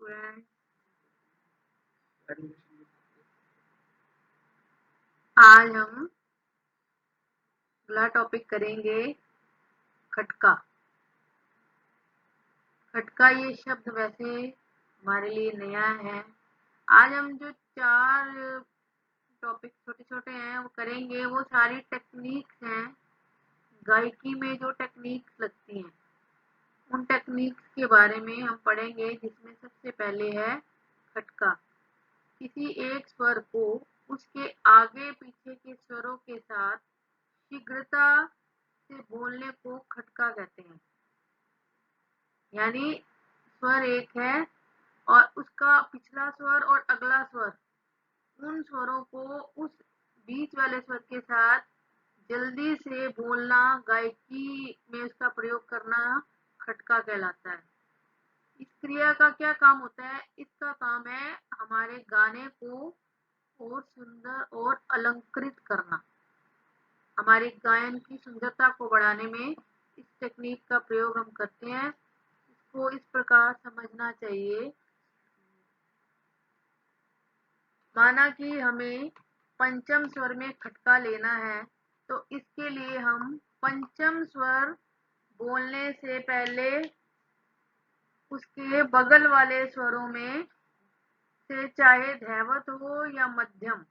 Student, आज हम अगला टॉपिक करेंगे खटका। खटका ये शब्द वैसे हमारे लिए नया है। आज हम जो 4 टॉपिक छोटे-छोटे हैं वो करेंगे, वो सारी टेक्निक्स हैं। गायकी में जो टेक्निक्स लगती हैं, उन टेक्निक्स के बारे में हम पढ़ेंगे, जिसमें सबसे पहले है खटका। किसी एक स्वर को उसके आगे पीछे के स्वरों के साथ शीघ्रता से बोलने को खटका कहते हैं। यानी स्वर एक है और उसका पिछला स्वर और अगला स्वर, उन स्वरों को उस बीच वाले स्वर के साथ जल्दी से बोलना, गायकी में उसका प्रयोग करना खटका कहलाता है। इस क्रिया का क्या काम होता है? इसका काम है हमारे गाने को और सुंदर और अलंकृत करना। हमारी गायन की सुंदरता को बढ़ाने में इस टेक्निक का प्रयोग हम करते हैं। इसको इस प्रकार समझना चाहिए। माना कि हमें पंचम स्वर में खटका लेना है, तो इसके लिए हम पंचम स्वर बोलने से पहले उसके बगल वाले स्वरों में से, चाहे धैवत हो या मध्यम,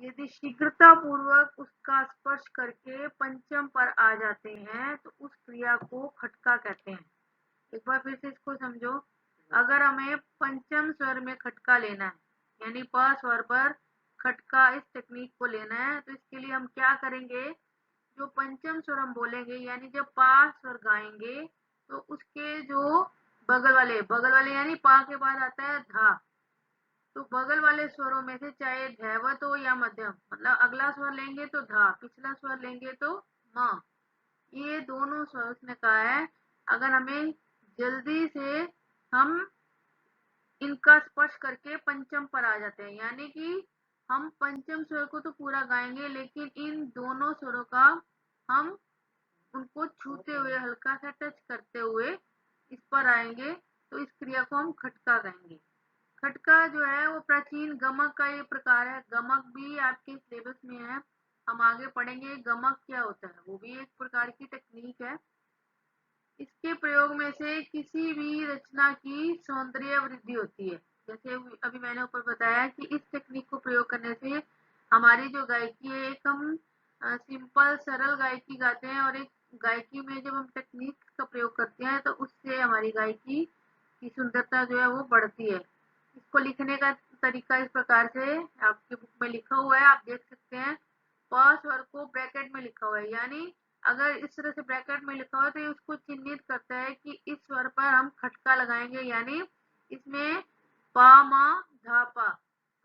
यदि शीघ्रता पूर्वक उसका स्पर्श करके पंचम पर आ जाते हैं तो उस क्रिया को खटका कहते हैं। एक बार फिर से इसको समझो। अगर हमें पंचम स्वर में खटका लेना है, यानी प स्वर पर खटका, इस टेक्निक को लेना है, तो इसके लिए हम क्या करेंगे? जो पंचम स्वर हम बोलेंगे, यानी जब पा स्वर गाएंगे, तो उसके जो बगल वाले यानी पा के बाद आता है धा, तो बगल वाले स्वरों में से चाहे धैवत हो या मध्यम, मतलब अगला स्वर लेंगे तो धा, पिछला स्वर लेंगे तो म, ये दोनों स्वर उसने कहा है। अगर हमें जल्दी से हम इनका स्पर्श करके पंचम पर आ जाते हैं, यानी कि हम पंचम स्वर को तो पूरा गाएंगे, लेकिन इन दोनों स्वरों का हम उनको छूते हुए, हल्का सा टच करते हुए इस पर आएंगे, तो इस क्रिया को हम खटका कहेंगे। खटका जो है वो प्राचीन गमक का ये प्रकार है। गमक भी आपके सिलेबस में है, हम आगे पढ़ेंगे गमक क्या होता है। वो भी एक प्रकार की टेक्निक है। इसके प्रयोग में से किसी भी रचना की सौंदर्य वृद्धि होती है। जैसे अभी मैंने ऊपर बताया कि इस टेक्निक को प्रयोग करने से हमारी जो गायकी है, एक हम सिंपल सरल गायकी गाते हैं, और एक गायकी में जब हम टेक्निक का प्रयोग करते हैं तो उससे हमारी गायकी की सुंदरता जो है वो बढ़ती है। इसको लिखने का तरीका इस प्रकार से आपकी बुक में लिखा हुआ है, आप देख सकते हैं। प स्वर को ब्रैकेट में लिखा हुआ है, यानी अगर इस तरह से ब्रैकेट में लिखा हो तो ये उसको चिन्हित करता है कि इस स्वर पर हम खटका लगाएंगे, यानी इसमें पा मा धा पा,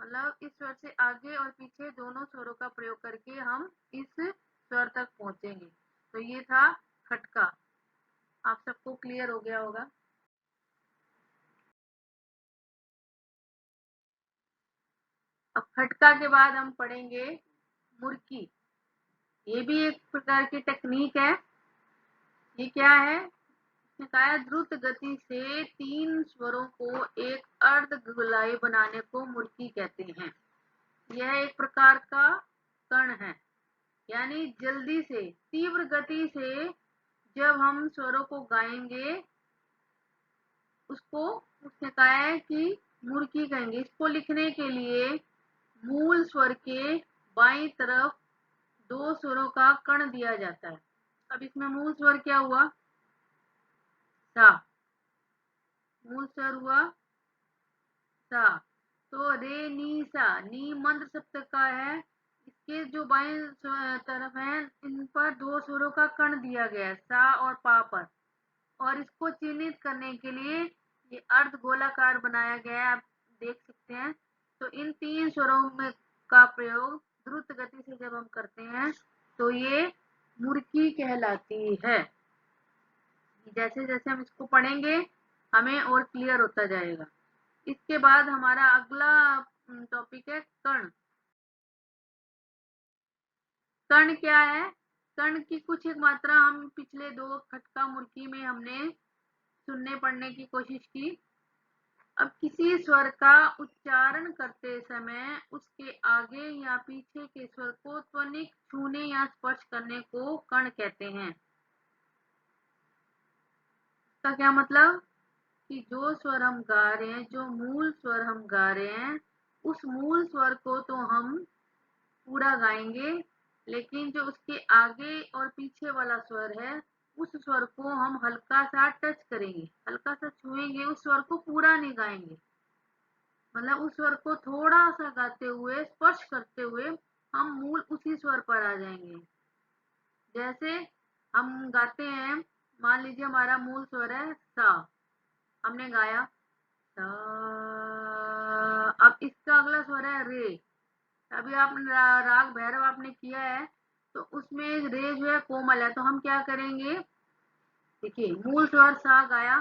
मतलब इस स्वर से आगे और पीछे दोनों स्वरों का प्रयोग करके हम इस स्वर तक पहुंचेंगे। तो ये था खटका। आप सबको क्लियर हो गया होगा। अब खटका के बाद हम पढ़ेंगे मुर्की। ये भी एक प्रकार की टेक्निक है। ये क्या है? इसने कहा है द्रुत गति से 3 स्वरों को एक अर्ध गोलाई बनाने को मुर्की कहते हैं। यह एक प्रकार का कण है, यानी जल्दी से, तीव्र गति से जब हम स्वरों को गाएंगे, उसको उसने कहा है कि मुर्की कहेंगे। इसको लिखने के लिए मूल स्वर के बाईं तरफ 2 स्वरों का कण दिया जाता है। अब इसमें मूल स्वर क्या हुआ? सा। मूल स्वर हुआ सा। तो रे नी सा, नी मंद सप्तक का है। इसके जो बाएं तरफ है, इन पर 2 स्वरों का कण दिया गया है, सा और पा पर, और इसको चिन्हित करने के लिए ये अर्ध गोलाकार बनाया गया है, आप देख सकते हैं। तो इन 3 स्वरों में का प्रयोग द्रुत गति से जब हम करते हैं तो ये मुर्की कहलाती है। जैसे जैसे हम इसको पढ़ेंगे हमें और क्लियर होता जाएगा। इसके बाद हमारा अगला टॉपिक है कर्ण। कर्ण क्या है? कर्ण की कुछ एक मात्रा हम पिछले 2 खटका मुर्की में हमने सुनने पढ़ने की कोशिश की। अब किसी स्वर का उच्चारण करते समय उसके आगे या पीछे के स्वर को ध्वनिक छूने या स्पर्श करने को कण कहते हैं। इसका क्या मतलब कि जो स्वर हम गा रहे हैं, जो मूल स्वर हम गा रहे हैं, उस मूल स्वर को तो हम पूरा गाएंगे, लेकिन जो उसके आगे और पीछे वाला स्वर है, उस स्वर को हम हल्का सा टच करेंगे, हल्का सा छुएंगे, उस स्वर को पूरा नहीं गाएंगे। मतलब उस स्वर को थोड़ा सा गाते हुए, स्पर्श करते हुए हम मूल उसी स्वर पर आ जाएंगे। जैसे हम गाते हैं, मान लीजिए हमारा मूल स्वर है सा, हमने गाया सा, अब इसका अगला स्वर है रे। अभी आपने राग भैरव आपने किया है, तो उसमें रे जो है कोमल है, तो हम क्या करेंगे, देखिए मूल स्वर सा गाया,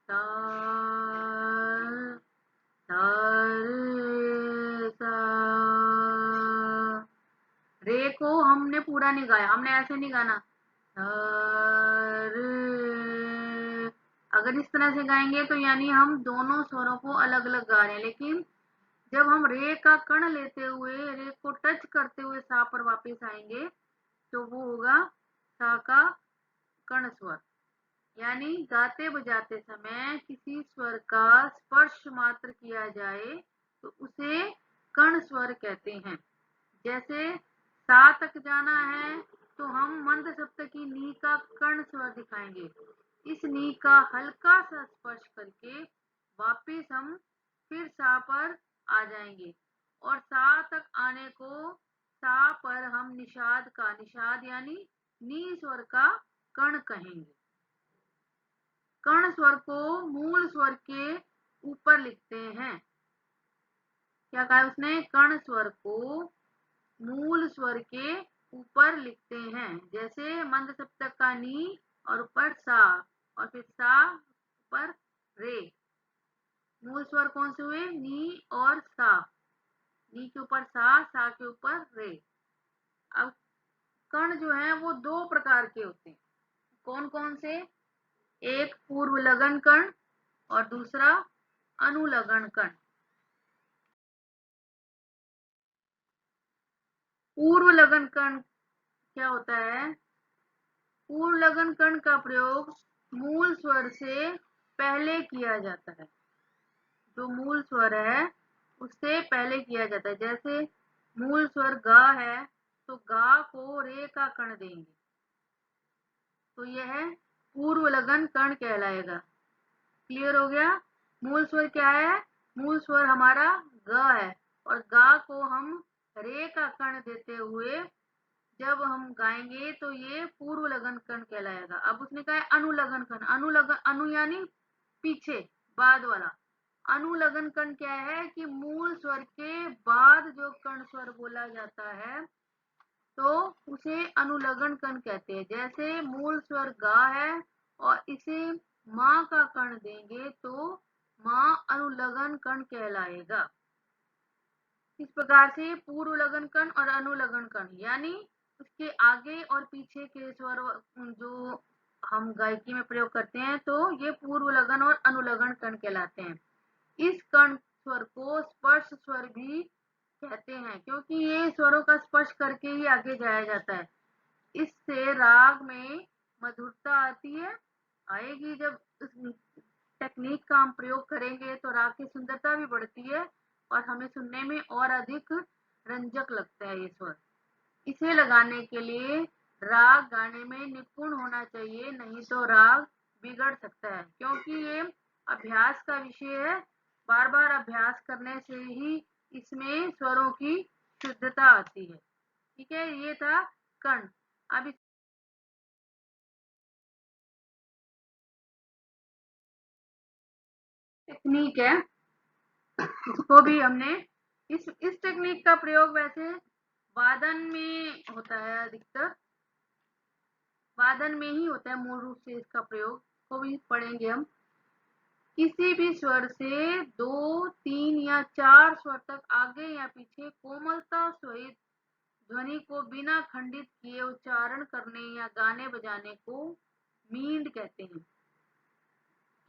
सा सा रे सा, रे को हमने पूरा नहीं गाया, हमने ऐसे नहीं गाना सा रे। अगर इस तरह से गाएंगे तो यानी हम दोनों स्वरों को अलग अलग गा रहे हैं, लेकिन जब हम रे का कण लेते हुए, रे को टच करते हुए सा पर वापस आएंगे, तो वो होगा सा का कण स्वर। यानी गाते बजाते समय किसी स्वर का स्पर्श मात्र किया जाए तो उसे कण स्वर कहते हैं। जैसे सा तक जाना है तो हम मंद सप्तकी नी का कण स्वर दिखाएंगे। इस नी का हल्का सा स्पर्श करके वापिस हम फिर सा पर आ जाएंगे, और सा तक आने को सा पर हम निषाद का, निषाद यानी नी स्वर का कण कहेंगे। कण स्वर को मूल स्वर के ऊपर लिखते हैं। क्या कहा उसने, कण स्वर को मूल स्वर के ऊपर लिखते हैं। जैसे मंद सप्तक का नी और ऊपर सा, और फिर सा ऊपर रे। मूल स्वर कौन से हुए, नी और सा, नी के ऊपर सा के ऊपर रे। अब कण जो है वो दो प्रकार के होते हैं। कौन कौन से, एक पूर्व लगन कण और दूसरा अनुलगन कण। पूर्व लगन कण क्या होता है, पूर्व लगन कण का प्रयोग मूल स्वर से पहले किया जाता है। जो मूल स्वर है उससे पहले किया जाता है। जैसे मूल स्वर गा है, तो गा को रे का कण देंगे, तो यह पूर्व लगन कण कहलाएगा। क्लियर हो गया। मूल स्वर क्या है, मूल स्वर हमारा ग है, और गा को हम रे का कण देते हुए जब हम गाएंगे तो ये पूर्व लगन कण कहलाएगा। अब उसने कहा है अनुलगन कण, अनुलगन, अनु यानी पीछे, बाद वाला। अनुलगन कण क्या है कि मूल स्वर के बाद जो कण स्वर बोला जाता है तो उसे अनुलगन कण कहते हैं। जैसे मूल स्वर गा है और इसे माँ का कण देंगे तो माँ अनुलगन कण कहलाएगा। इस प्रकार से पूर्व लगन कण और अनुलगन कण, यानी उसके आगे और पीछे के स्वर जो हम गायकी में प्रयोग करते हैं, तो ये पूर्व लगन और अनुलगन कण कहलाते हैं। इस कण स्वर को स्पर्श स्वर भी कहते हैं, क्योंकि ये स्वरों का स्पर्श करके ही आगे जाया जाता है। इससे राग में मधुरता आती है, आएगी। जब इस टेक्निक का हम प्रयोग करेंगे तो राग की सुंदरता भी बढ़ती है और हमें सुनने में और अधिक रंजक लगता है ये स्वर। इसे लगाने के लिए राग गाने में निपुण होना चाहिए, नहीं तो राग बिगड़ सकता है, क्योंकि ये अभ्यास का विषय है। बार बार अभ्यास करने से ही इसमें स्वरों की शुद्धता आती है। ठीक है, ये था कण। अब टेक्निक है, इसको भी हमने इस टेक्निक का प्रयोग वैसे वादन में होता है, अधिकतर वादन में ही होता है मूल रूप से इसका प्रयोग, को भी पढ़ेंगे हम। किसी भी स्वर से 2, 3 या 4 स्वर तक आगे या पीछे कोमलता सहित ध्वनि को बिना खंडित किए उच्चारण करने या गाने बजाने को मींड कहते हैं।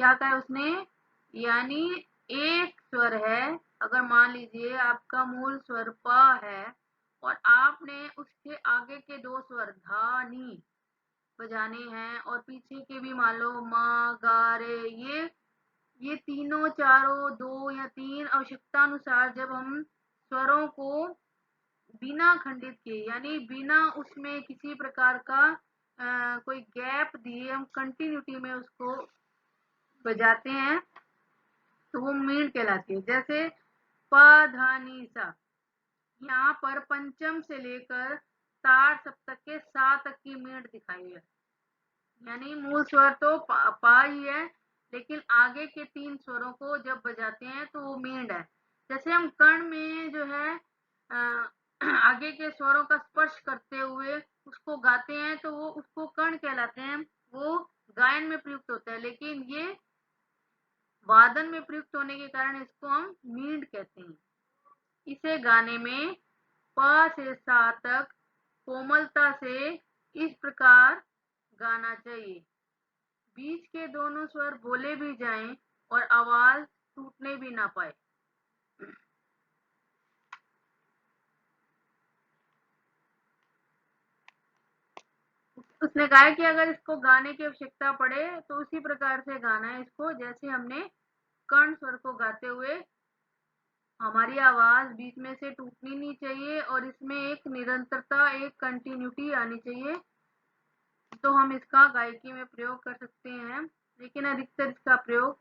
क्या कहा उसने, यानी एक स्वर है, अगर मान लीजिए आपका मूल स्वर प है और आपने उसके आगे के 2 स्वर धा, नी बजाने हैं और पीछे के भी मान लो म, गा, रे, ये तीनों चारों 2 या 3 आवश्यकता अनुसार जब हम स्वरों को बिना खंडित किए यानी बिना उसमें किसी प्रकार का कोई गैप दिए हम कंटिन्यूटी में उसको बजाते हैं तो वो मींड कहलाती है। जैसे प, धा, नी, सा, यहाँ पर पंचम से लेकर तार सप्तक के सा तक की मींड दिखाई है, यानी मूल स्वर तो पा ही है लेकिन आगे के 3 स्वरों को जब बजाते हैं तो वो मींड है। जैसे हम कर्ण में जो है आगे के स्वरों का स्पर्श करते हुए उसको गाते हैं तो वो उसको कर्ण कहलाते हैं, वो गायन में प्रयुक्त होता है, लेकिन ये वादन में प्रयुक्त होने के कारण इसको हम मींड कहते हैं। इसे गाने में प से सा तक कोमलता से इस प्रकार गाना चाहिए, बीच के दोनों स्वर बोले भी जाएं और आवाज टूटने भी ना पाए। उसने कहा कि अगर इसको गाने की आवश्यकता पड़े तो उसी प्रकार से गाना है इसको, जैसे हमने कर्ण स्वर को गाते हुए हमारी आवाज बीच में से टूटनी नहीं चाहिए और इसमें एक निरंतरता, एक कंटिन्यूटी आनी चाहिए, तो हम इसका गायकी में प्रयोग कर सकते हैं। लेकिन अधिकतर इसका प्रयोग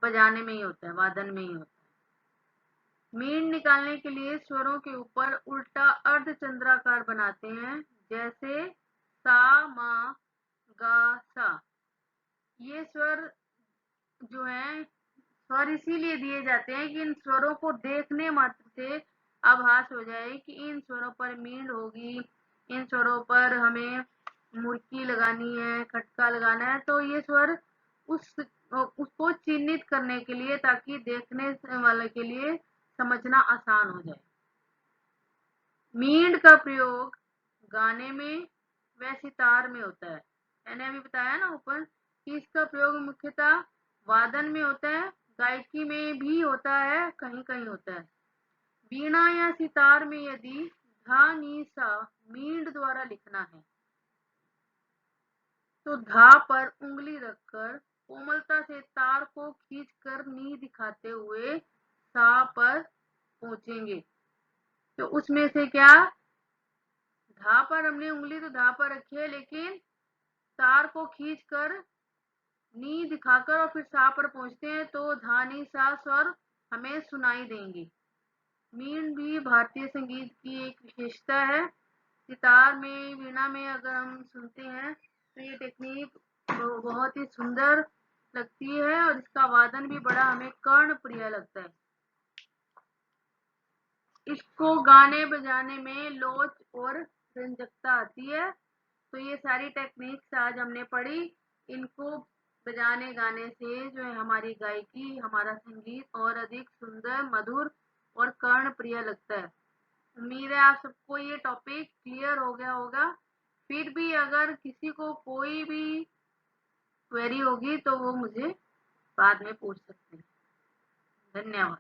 बजाने में ही होता है, वादन में ही होता है। मींड निकालने के लिए स्वरों के ऊपर उल्टा अर्धचंद्राकार बनाते हैं, जैसे सा, मा, गा, सा। ये स्वर जो है स्वर इसीलिए दिए जाते हैं कि इन स्वरों को देखने मात्र से आभास हो जाए कि इन स्वरों पर मींड होगी, इन स्वरों पर हमें मुर्की लगानी है, खटका लगाना है, तो ये स्वर उसको चिन्हित करने के लिए, ताकि देखने वाले के लिए समझना आसान हो जाए। मींड का प्रयोग गाने में व सितार में होता है। मैंने अभी बताया ना ऊपर कि इसका प्रयोग मुख्यतः वादन में होता है, गायकी में भी होता है, कहीं कहीं होता है। वीणा या सितार में यदि धा, नी, सा मींड द्वारा लिखना है तो धा पर उंगली रखकर कोमलता से तार को खींचकर नी दिखाते हुए सा पर पहुंचेंगे। तो उसमें से क्या, धा पर हमने उंगली तो धा पर रखी है लेकिन तार को खींचकर नी दिखाकर और फिर सा पर पहुंचते हैं तो धा, नी, सा स्वर हमें सुनाई देंगे। मींड भी भारतीय संगीत की एक विशेषता है। सितार में, वीणा में अगर हम सुनते हैं तो ये टेक्निक बहुत ही सुंदर लगती है और इसका वादन भी बड़ा हमें कर्ण प्रिय लगता है। इसको गाने बजाने में लोच और रंजकता आती है। तो ये सारी टेक्निक्स आज हमने पढ़ी, इनको बजाने गाने से जो है हमारी गायकी, हमारा संगीत और अधिक सुंदर, मधुर और कर्ण प्रिय लगता है। उम्मीद है आप सबको ये टॉपिक क्लियर हो गया होगा। फिर भी अगर किसी को कोई भी क्वेरी होगी तो वो मुझे बाद में पूछ सकते हैं। धन्यवाद।